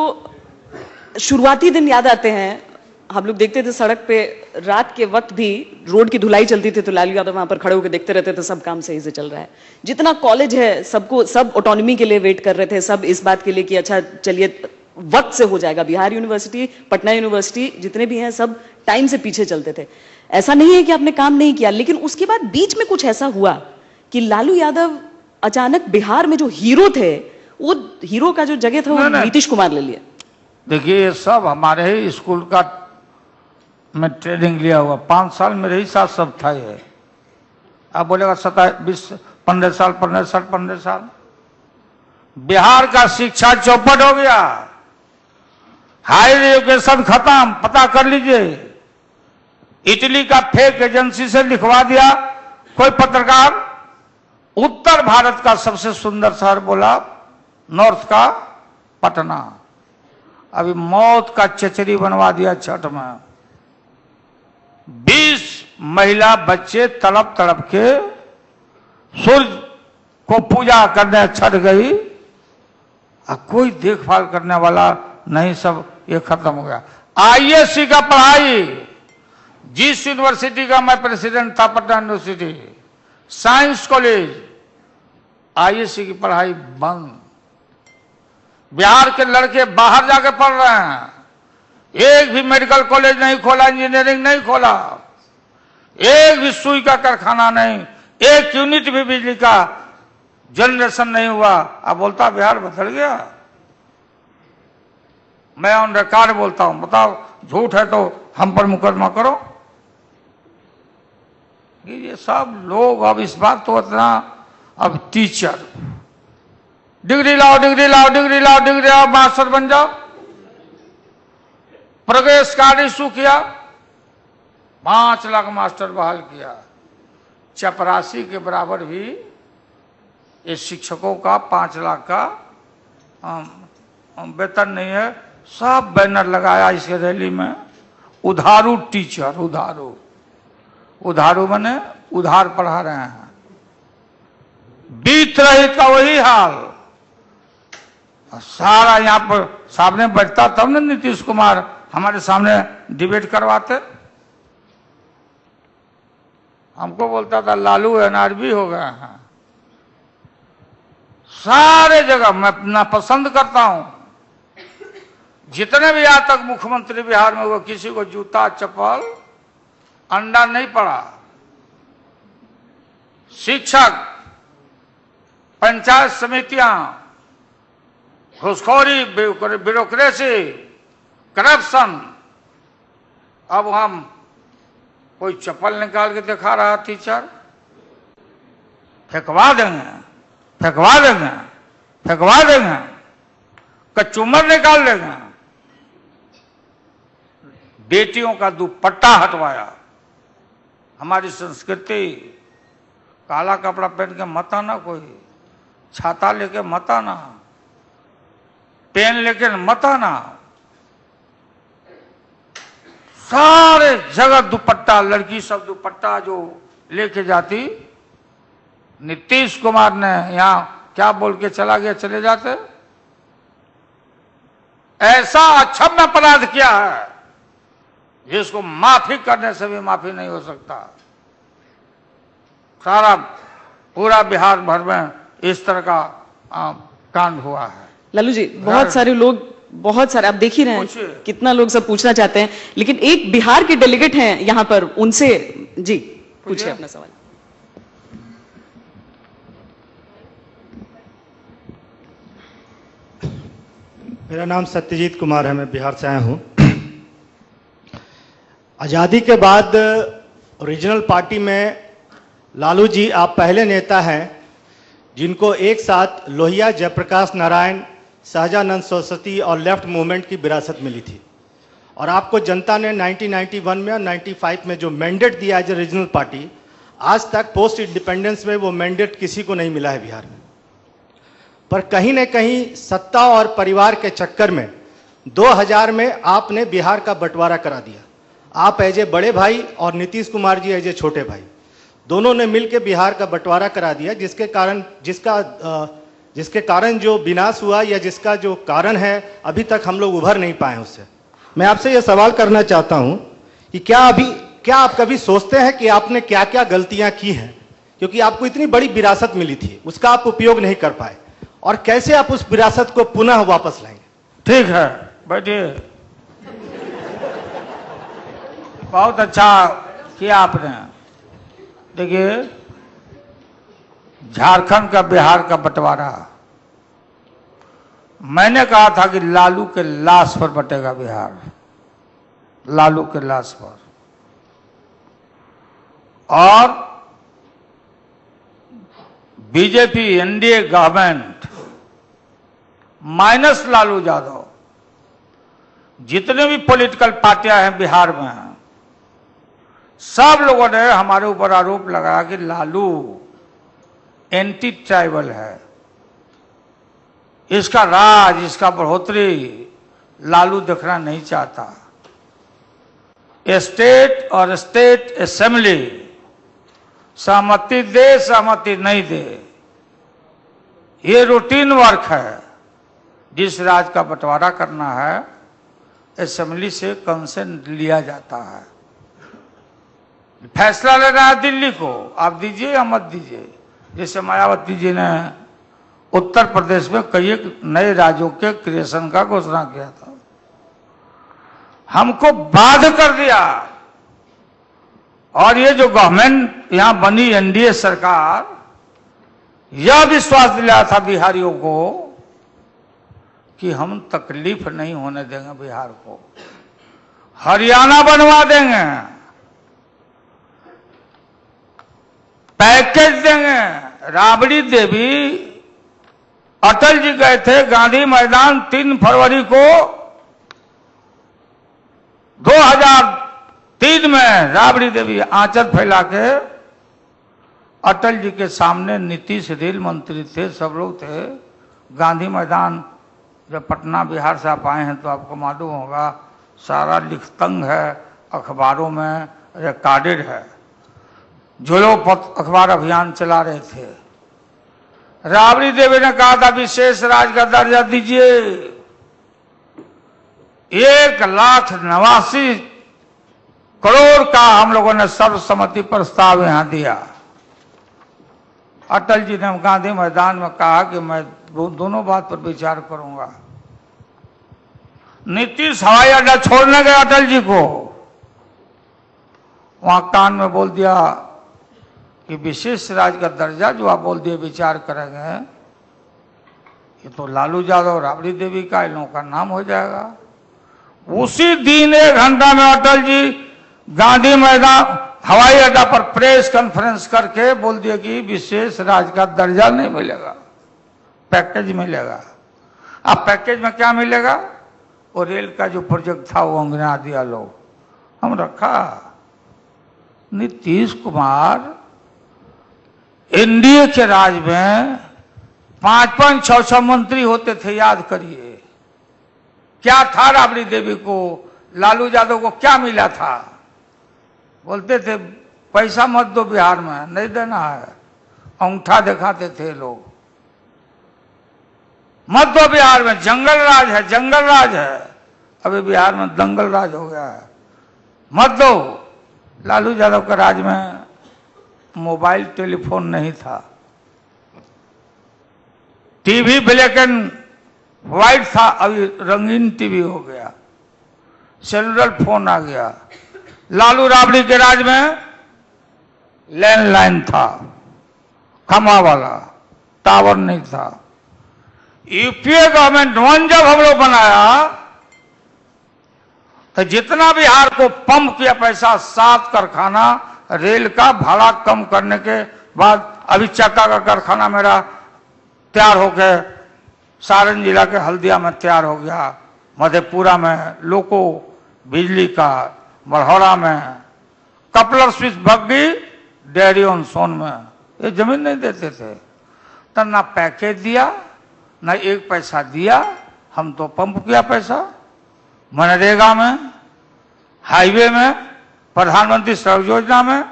शुरुआती दिन याद आते हैं? हम लोग देखते थे सड़क पे रात के वक्त भी रोड की धुलाई चलती थी तो लालू यादव वहां पर खड़े होकर देखते रहते थे सब काम सही से चल रहा है। जितना कॉलेज है सबको, सब ऑटोनॉमी के लिए वेट कर रहे थे, सब इस बात के लिए कि अच्छा चलिए वक्त से हो जाएगा। बिहार यूनिवर्सिटी, पटना यूनिवर्सिटी, जितने भी हैं सब टाइम से पीछे चलते थे। ऐसा नहीं है कि आपने काम नहीं किया, लेकिन उसके बाद बीच में कुछ ऐसा हुआ कि लालू यादव अचानक बिहार में जो हीरो थे, वो हीरो का जो जगह था वो नीतीश कुमार ले लिया। देखिए, ये सब हमारे ही स्कूल का मैं ट्रेनिंग लिया हुआ, 5 साल मेरे ही साथ सब था। ये आप बोलेगा 15 साल। बिहार का शिक्षा चौपट हो गया, हायर एजुकेशन खत्म। पता कर लीजिए, इटली का फेक एजेंसी से लिखवा दिया कोई पत्रकार, उत्तर भारत का सबसे सुंदर शहर बोला, नॉर्थ का पटना। अभी मौत का चचरी बनवा दिया छठ में। 20 महिला बच्चे तड़प तड़प के सूर्य को पूजा करने छठ गई, कोई देखभाल करने वाला नहीं, सब ये खत्म हो गया। आईएससी का पढ़ाई, जिस यूनिवर्सिटी का मैं प्रेसिडेंट था, Patna university science college, ISC की पढ़ाई बंद। बिहार के लड़के बाहर जाके पढ़ रहे हैं। एक भी मेडिकल कॉलेज नहीं खोला, इंजीनियरिंग नहीं खोला, एक भी सुई का कारखाना नहीं, एक यूनिट भी बिजली का जनरेशन नहीं हुआ। अब बोलता बिहार बदल गया। मैं ऑन रिकॉर्ड बोलता हूं, बताओ झूठ है तो हम पर मुकदमा करो। ये सब लोग अब इस बात तो इतना, अब टीचर डिग्री लाओ, डिग्री लाओ, डिग्री लाओ, डिग्री लाओ, मास्टर बन जाओ। प्रोग्रेस कार्ड इशू किया, 5 लाख मास्टर बहाल किया। चपरासी के बराबर भी इस शिक्षकों का 5 लाख का वेतन नहीं है। सब बैनर लगाया इसके रैली में, उधारू टीचर, उधारू, उधारू बने उधार पढ़ा रहे हैं। बीत रही का वही हाल। सारा यहां पर सामने बैठता तब न नीतीश कुमार हमारे सामने डिबेट करवाते। हमको बोलता था लालू एनआरबी हो गए हैं। सारे जगह मैं ना पसंद करता हूं, जितने भी आज तक मुख्यमंत्री बिहार में हुए, किसी को जूता चप्पल अंडा नहीं पड़ा। शिक्षक, पंचायत समितियां, घुसखोरी, ब्यूरोक्रेसी, करप्शन। अब हम कोई चप्पल निकाल के दिखा रहा टीचर, फेंकवा देंगे, फेंकवा देंगे, फेंकवा देंगे, कचूमर निकाल देंगे। बेटियों का दुपट्टा हटवाया। हमारी संस्कृति, काला कपड़ा पहन के मत आना, कोई छाता लेके मत आना, पेन लेके मत आना। सारे जगह दुपट्टा, लड़की सब दुपट्टा जो लेके जाती। नीतीश कुमार ने यहां क्या बोल के चला गया, चले जाते। ऐसा अक्षम्य अपराध किया है जिसको माफी करने से भी माफी नहीं हो सकता। सारा पूरा बिहार भर में इस तरह का कांड हुआ है। लालू जी, बहुत सारे लोग, बहुत सारे आप देख ही रहे हैं कितना लोग सब पूछना चाहते हैं, लेकिन एक बिहार के डेलीगेट हैं यहां पर, उनसे जी पूछिए अपना सवाल। मेरा नाम सत्यजीत कुमार है, मैं बिहार से आया हूं। आज़ादी के बाद रीजनल पार्टी में लालू जी आप पहले नेता हैं जिनको एक साथ लोहिया, जयप्रकाश नारायण, सहजानंद सरस्वती और लेफ्ट मूवमेंट की विरासत मिली थी। और आपको जनता ने 1991 में और 95 में जो मैंडेट दिया एज ए रीजनल पार्टी, आज तक पोस्ट इंडिपेंडेंस में वो मैंडेट किसी को नहीं मिला है बिहार में। पर कहीं न कहीं सत्ता और परिवार के चक्कर में 2000 में आपने बिहार का बंटवारा करा दिया। आप एज ए बड़े भाई और नीतीश कुमार जी एज ए छोटे भाई, दोनों ने मिलकर बिहार का बंटवारा करा दिया, जिसके कारण जो विनाश हुआ या जिसका जो कारण है अभी तक हम लोग उभर नहीं पाए उससे। मैं आपसे यह सवाल करना चाहता हूं कि क्या आप कभी सोचते हैं कि आपने क्या क्या गलतियां की हैं, क्योंकि आपको इतनी बड़ी विरासत मिली थी, उसका आप उपयोग नहीं कर पाए, और कैसे आप उस विरासत को पुनः वापस लाएंगे? ठीक है, बैठिए। बहुत अच्छा किया आपने। देखिए, झारखंड का बिहार का बंटवारा, मैंने कहा था कि लालू के लाश पर बटेगा बिहार, लालू के लाश पर। और BJP NDA government minus Lalu Yadav, जितने भी पॉलिटिकल पार्टियां हैं बिहार में, सब लोगों ने हमारे ऊपर आरोप लगाया कि लालू एंटी ट्राइबल है, इसका राज, इसका बढ़ोतरी लालू देखना नहीं चाहता। स्टेट और स्टेट असेंबली सहमति दे, सहमति नहीं दे, ये रूटीन वर्क है। जिस राज्य का बंटवारा करना है असेंबली से कंसेंट लिया जाता है। फैसला लेना है दिल्ली को, आप दीजिए या मत दीजिए। जैसे मायावती जी ने उत्तर प्रदेश में कई एक नए राज्यों के क्रिएशन का घोषणा किया था, हमको बाध्य कर दिया। और ये जो गवर्नमेंट यहां बनी एनडीए सरकार, यह विश्वास दिलाया था बिहारियों को कि हम तकलीफ नहीं होने देंगे बिहार को, हरियाणा बनवा देंगे, पैकेज देंगे। राबड़ी देवी, अटल जी गए थे गांधी मैदान 3 फरवरी को 2003 में। राबड़ी देवी आंचल फैला के अटल जी के सामने, नीतीश रेल मंत्री थे, सब लोग थे, गांधी मैदान। जब पटना बिहार से आप आए हैं तो आपको मालूम होगा, सारा लिखतंग है, अखबारों में रिकॉर्डेड है। जो लोग अखबार अभियान चला रहे थे, राबड़ी देवी ने कहा था विशेष राज्य का दर्जा दीजिए। 1,89 करोड़ का हम लोगों ने सर्वसम्मति प्रस्ताव यहां दिया। अटल जी ने गांधी मैदान में कहा कि मैं दोनों बात पर विचार करूंगा। नीतीश हवाई अड्डा छोड़ने गए अटल जी को, वहां कान में बोल दिया कि विशेष राज्य का दर्जा जो आप बोल दिए विचार करेंगे, ये तो लालू यादव राबड़ी देवी का, इन लोगों का नाम हो जाएगा। उसी दिन 1 घंटा में अटल जी गांधी मैदान हवाई अड्डा पर प्रेस कॉन्फ्रेंस करके बोल दिया कि विशेष राज्य का दर्जा नहीं मिलेगा, पैकेज मिलेगा। अब पैकेज में क्या मिलेगा? वो रेल का जो प्रोजेक्ट था वो अंगना दिया लोग, हम रखा। नीतीश कुमार एनडीए के राज में 5-5, 6-6 मंत्री होते थे, याद करिए। क्या था राबड़ी देवी को, लालू यादव को क्या मिला था? बोलते थे पैसा मत दो बिहार में, नहीं देना है, अंगूठा दिखाते थे लोग। मत दो बिहार में, जंगल राज है, जंगल राज है। अभी बिहार में दंगल राज हो गया है, मत दो। लालू यादव के राज में मोबाइल टेलीफोन नहीं था, टीवी ब्लैक एंड व्हाइट था, अभी रंगीन टीवी हो गया, सेलुलर फोन आ गया। लालू राबड़ी के राज में लैंडलाइन था, खंभा वाला, टावर नहीं था। यूपीए गवर्नमेंट 1 जब हम लोग बनाया तो जितना बिहार को पंप किया पैसा, 7 कारखाना रेल का भाड़ा कम करने के बाद अभी चक्का का कारखाना मेरा तैयार हो गया, सारण जिला के हल्दिया में तैयार हो गया, मधेपुरा में लोको बिजली का, बड़हौरा में, कपलर स्विच बग्गी, डेयरी ऑन सोन में ये जमीन नहीं देते थे। तो ना पैकेज दिया, ना 1 पैसा दिया। हम तो पंप किया पैसा मनरेगा में, हाईवे में, प्रधानमंत्री सड़क योजना में,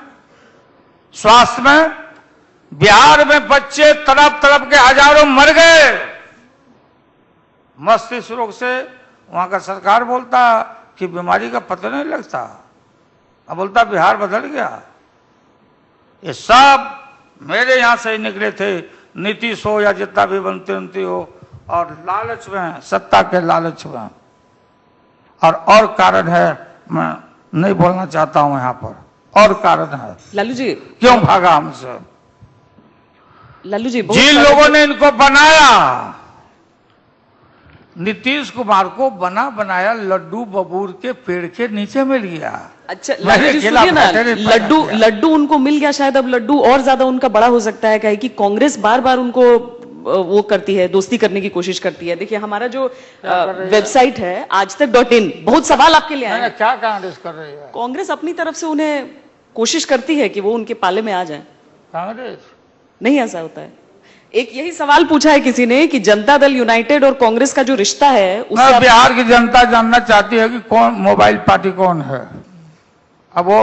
स्वास्थ्य में। बिहार में बच्चे तड़प तड़प के हजारों मर गए मस्तिष्क रोग से। वहां का सरकार बोलता कि बीमारी का पता नहीं लगता, अब बोलता बिहार बदल गया। ये सब मेरे यहां से ही निकले थे, नीतीश हो या जितना भी मंत्री हो, और लालच में, सत्ता के लालच में। और कारण है, मैं नहीं बोलना चाहता हूं यहां पर, और कारण है। लालू जी क्यों भागा हमसे? लालू जी जिन लोगों ने इनको बनाया, नीतीश कुमार को बना बनाया लड्डू बबूर के पेड़ के नीचे मिल गया। अच्छा लालू जी सुनिए ना, लड्डू उनको मिल गया, शायद अब लड्डू और ज्यादा उनका बड़ा हो सकता है, क्या है कि कांग्रेस बार बार उनको वो करती है, दोस्ती करने की कोशिश करती है। देखिए हमारा जो वेबसाइट है आजतक.in, बहुत सवाल आपके लिए आए हैं। क्या कांग्रेस कर रही है? कांग्रेस अपनी तरफ से उन्हें कोशिश करती है कि वो उनके पाले में आ जाए। कांग्रेस नहीं ऐसा होता है। एक यही सवाल पूछा है किसी ने कि जनता दल यूनाइटेड और कांग्रेस का जो रिश्ता है उससे बिहार की जनता जानना चाहती है कि कौन मोबाइल पार्टी कौन है। अब वो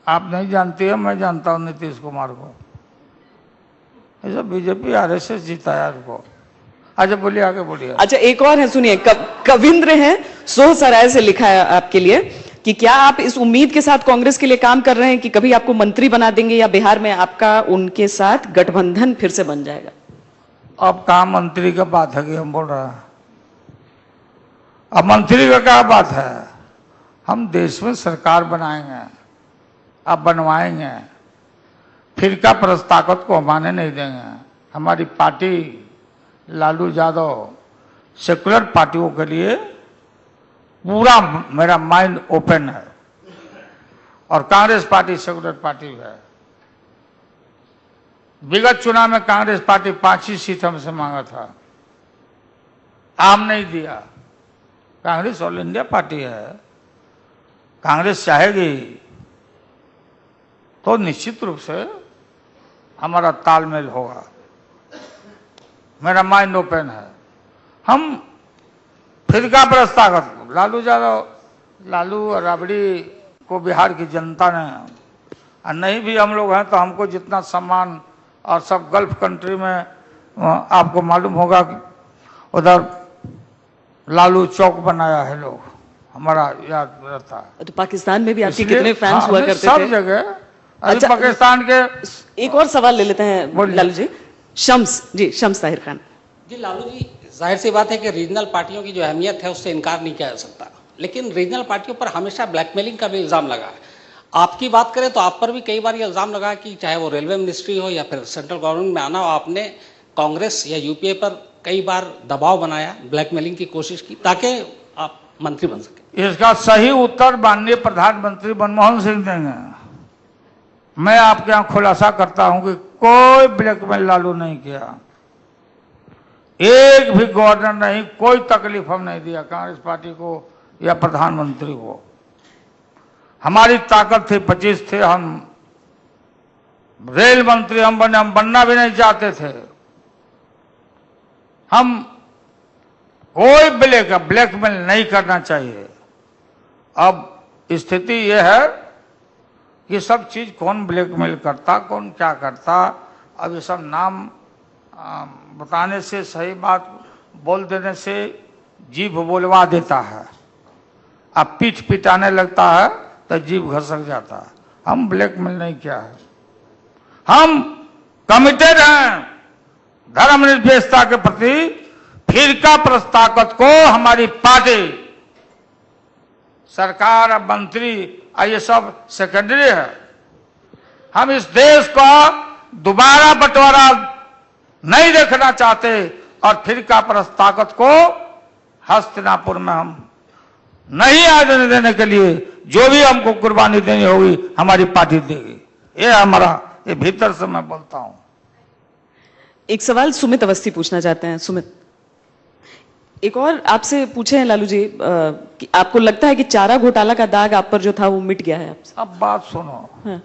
आप नहीं जानती है, मैं जानता हूं नीतीश कुमार को। ऐसा बीजेपी आरएसएस जीता है उनको, अच्छा बोलिए, आगे बोलिए। अच्छा, एक और है, सुनिए। कविंद्र हैं, सोहसराय से लिखा है आपके लिए कि क्या आप इस उम्मीद के साथ कांग्रेस के लिए काम कर रहे हैं कि कभी आपको मंत्री बना देंगे या बिहार में आपका उनके साथ गठबंधन फिर से बन जाएगा? अब कहाँ मंत्री का बात है कि हम बोल रहे हैं? अब मंत्री का क्या बात है? हम देश में सरकार बनाएंगे, अब बनवाएंगे। फिरका प्रस्तावत को हम आने नहीं देंगे। हमारी पार्टी लालू यादव सेकुलर पार्टियों के लिए पूरा मेरा माइंड ओपन है, और कांग्रेस पार्टी सेकुलर पार्टी है। विगत चुनाव में कांग्रेस पार्टी 5 ही सीट हमसे मांगा था, आम नहीं दिया। कांग्रेस ऑल इंडिया पार्टी है, कांग्रेस चाहेगी तो निश्चित रूप से हमारा तालमेल होगा। मेरा माइंड ओपन है। हम फिरका प्रस्तावत लालू यादव, लालू और राबड़ी को बिहार की जनता ने, और नहीं भी हम लोग हैं तो हमको जितना सम्मान, और सब गल्फ कंट्री में आपको मालूम होगा कि उधर लालू चौक बनाया है लोग, हमारा याद रहता है। तो पाकिस्तान में भी आपके कितने फैंस हुआ करते थे? सब जगह। अच्छा, पाकिस्तान के एक और सवाल ले लेते हैं लालू जी। शम्स ताहिर खान जी। लालू जी, जाहिर सी बात है कि रीजनल पार्टियों की जो अहमियत है उससे इनकार नहीं किया जा सकता, लेकिन रीजनल पार्टियों पर हमेशा ब्लैकमेलिंग का भी इल्जाम लगा है। आपकी बात करें तो आप पर भी कई बार ये इल्जाम लगा कि चाहे वो रेलवे मिनिस्ट्री हो या फिर सेंट्रल गवर्नमेंट में आना हो, आपने कांग्रेस या यूपीए पर कई बार दबाव बनाया, ब्लैकमेलिंग की कोशिश की ताकि आप मंत्री बन सके। इसका सही उत्तर माननीय प्रधानमंत्री मनमोहन सिंह देंगे। मैं आपके यहां खुलासा करता हूं कि कोई ब्लैकमेल लालू नहीं किया, एक भी गवर्नर नहीं, कोई तकलीफ हम नहीं दिया कांग्रेस पार्टी को या प्रधानमंत्री को। हमारी ताकत थी, 25 थे हम, रेल मंत्री हम बने, हम बनना भी नहीं चाहते थे। हम कोई ब्लैकमेल नहीं करना चाहिए। अब स्थिति यह है कि सब चीज कौन ब्लैकमेल करता, कौन क्या करता, अब ये सब नाम बताने से, सही बात बोल देने से जीभ बोलवा देता है। अब पीठ पिटाने लगता है तो जीभ घसक जाता है। हम ब्लैकमेल नहीं किया है। हम कमिटेड हैं धर्मनिरपेक्षता के प्रति। फिरका प्रस्तावत को हमारी पार्टी, सरकार और मंत्री, ये सब सेकेंडरी है। हम इस देश का दोबारा बंटवारा नहीं देखना चाहते, और फिरका प्रस्तावत को हस्तिनापुर में हम नहीं आने देने के लिए जो भी हमको कुर्बानी देनी होगी हमारी पार्टी देगी। ये हमारा, ये भीतर से मैं बोलता हूं। एक सवाल सुमित अवस्थी पूछना चाहते हैं। सुमित, एक और आपसे पूछे हैं लालू जी, कि आपको लगता है कि चारा घोटाला का दाग आप पर जो था वो मिट गया है आपसे? अब बात सुनो। हाँ।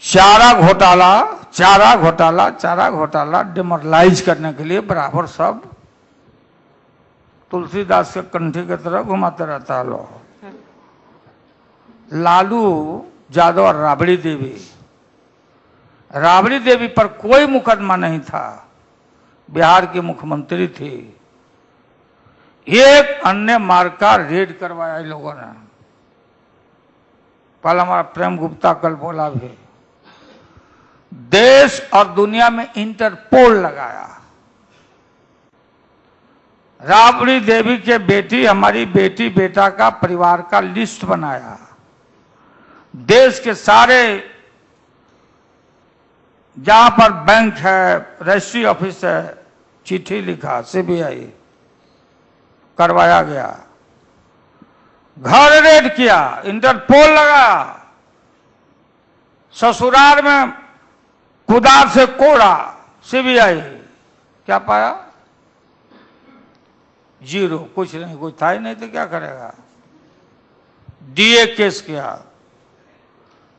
चारा घोटाला डिमोरलाइज करने के लिए बराबर सब तुलसीदास के कंठी की तरह घुमाते रहता है लोग। लालू यादव और राबड़ी देवी पर कोई मुकदमा नहीं था, बिहार की मुख्यमंत्री थी। एक अन्य मार्ग का रेड करवाया इन लोगों ने। कल हमारा प्रेम गुप्ता कल बोला भी, देश और दुनिया में इंटरपोल लगाया। राबड़ी देवी के बेटी, हमारी बेटी बेटा का परिवार का लिस्ट बनाया। देश के सारे जहां पर बैंक है, रजिस्ट्री ऑफिस है, चिट्ठी लिखा, सीबीआई करवाया गया। घर रेड किया, इंटरपोल लगाया। ससुराल में कुदार से कोड़ा, सीबीआई क्या पाया? जीरो, कुछ नहीं, कुछ था ही नहीं तो क्या करेगा। डीए केस किया।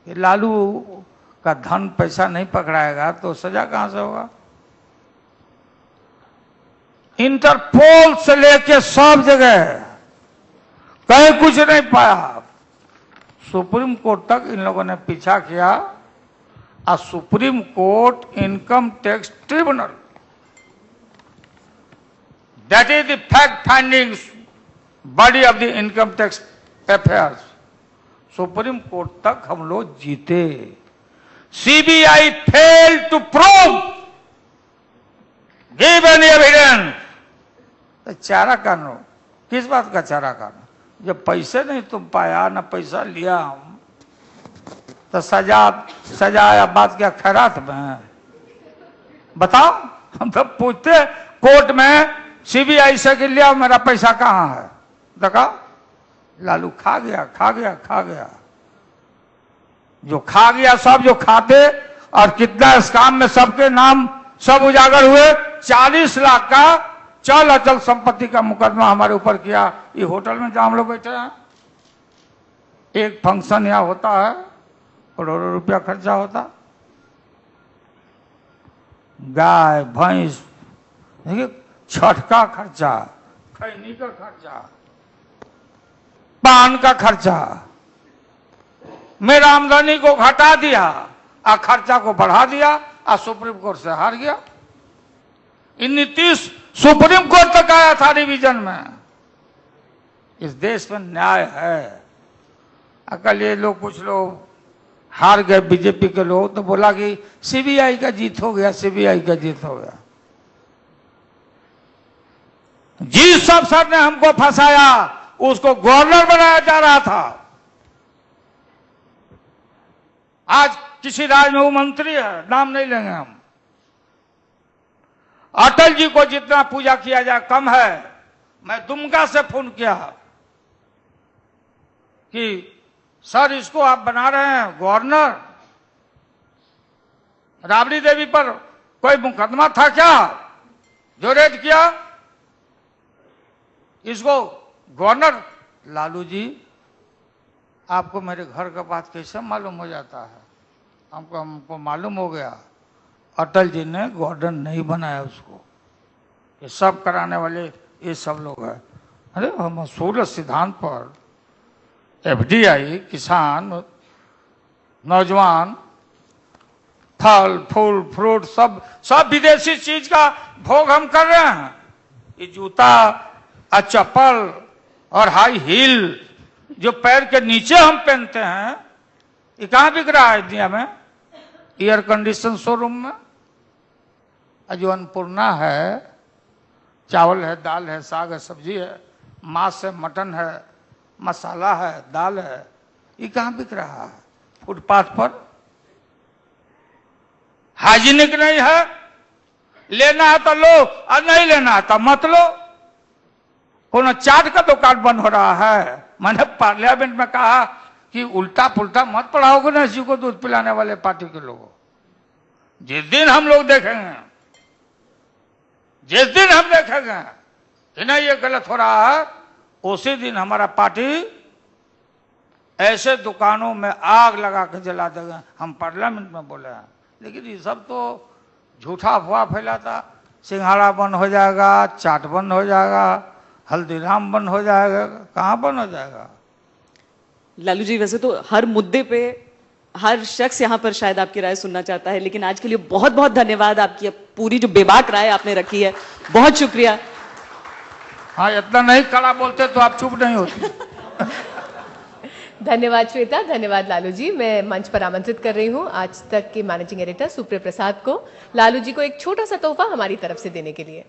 ये लालू का धन पैसा नहीं पकड़ाएगा तो सजा कहां से होगा? इंटरपोल से लेके सब जगह कहीं कुछ नहीं पाया। सुप्रीम कोर्ट तक इन लोगों ने पीछा किया, a Supreme Court Income Tax Tribunal. That is the fact-finding body of the income tax affairs. Supreme court तक हम लोग जीते. CBI failed to prove, give any evidence. तो चारा कानून, किस बात का चारा कानून? जब पैसे नहीं तुम पाया, ना पैसा लिया हम, तो सजा या बात क्या खैरात में? बताओ. हम तो पूछते कोर्ट में सीबीआई से कि लिया मेरा पैसा कहां है? देखा, लालू खा गया. जो खा गया सब जो खाते, और कितना स्काम में सबके नाम सब उजागर हुए. 40 लाख का चल अचल संपत्ति का मुकदमा हमारे ऊपर किया. ये होटल में जहां हम लोग बैठे हैं, एक फंक्शन यहाँ होता है, करोड़ों रुपया खर्चा होता. गाय भैंस, देखिए, छठ का खर्चा, खैनी का खर्चा, पान का खर्चा. मेरा आमदनी को घटा दिया और खर्चा को बढ़ा दिया और सुप्रीम कोर्ट से हार गया. इन नीतीश सुप्रीम कोर्ट तक आया था रिवीजन में. इस देश में न्याय है. अकल ये लोग, कुछ लोग हार गए बीजेपी के लोग, तो बोला कि सीबीआई का जीत हो गया, सीबीआई का जीत हो गया. जिस अफसर ने हमको फंसाया उसको गवर्नर बनाया जा रहा था. आज किसी राज्य में वो मंत्री है, नाम नहीं लेंगे हम. अटल जी को जितना पूजा किया जाए कम है. मैं दुमका से फोन किया कि सर इसको आप बना रहे हैं गवर्नर, राबड़ी देवी पर कोई मुकदमा था क्या जो रेड किया? इसको गवर्नर. लालू जी, आपको मेरे घर का बात कैसे मालूम हो जाता है? हमको मालूम हो गया. अटल जी ने गवर्नर नहीं बनाया उसको. ये सब कराने वाले ये सब लोग हैं. अरे हम असूल सिद्धांत पर एफडीआई, किसान, नौजवान, फल फूल फ्रूट सब विदेशी चीज का भोग हम कर रहे हैं. ये जूता और चप्पल और हाई हील जो पैर के नीचे हम पहनते हैं, ये कहां बिक रहा है दुनिया में? एयर कंडीशन शोरूम में. जो अन्नपूर्णा है, चावल है, दाल है, साग है, सब्जी है, मांस है, मटन है, मसाला है, दाल है, ये कहां बिक रहा है? फुटपाथ पर. हाइजीनिक नहीं है. लेना है तो लो और नहीं लेना है तो मत लो. कोनो चाट का दुकान बंद हो रहा है. मैंने पार्लियामेंट में कहा कि उल्टा पुल्टा मत पढ़ाओगे ना इसी को दूध पिलाने वाले पार्टी के लोगों. जिस दिन हम लोग देखेंगे, जिस दिन हम देखेंगे कि नहीं ये गलत हो रहा है, उसी दिन हमारा पार्टी ऐसे दुकानों में आग लगा के जला देगा. हम पार्लियामेंट में बोले हैं. लेकिन ये सब तो झूठा अफवाह फैलाता. सिंघाड़ा बंद हो जाएगा, चाट बंद हो जाएगा, हल्दीराम बंद हो जाएगा. कहां बंद हो जाएगा? लालू जी, वैसे तो हर मुद्दे पे हर शख्स यहाँ पर शायद आपकी राय सुनना चाहता है, लेकिन आज के लिए बहुत बहुत धन्यवाद. आपकी पूरी जो बेबाक राय आपने रखी है, बहुत शुक्रिया. हाँ, इतना नहीं कड़ा बोलते तो आप चुप नहीं होती. धन्यवाद श्वेता, धन्यवाद लालू जी. मैं मंच पर आमंत्रित कर रही हूँ आज तक के मैनेजिंग एडिटर सुप्रिया प्रसाद को, लालू जी को एक छोटा सा तोहफा हमारी तरफ से देने के लिए.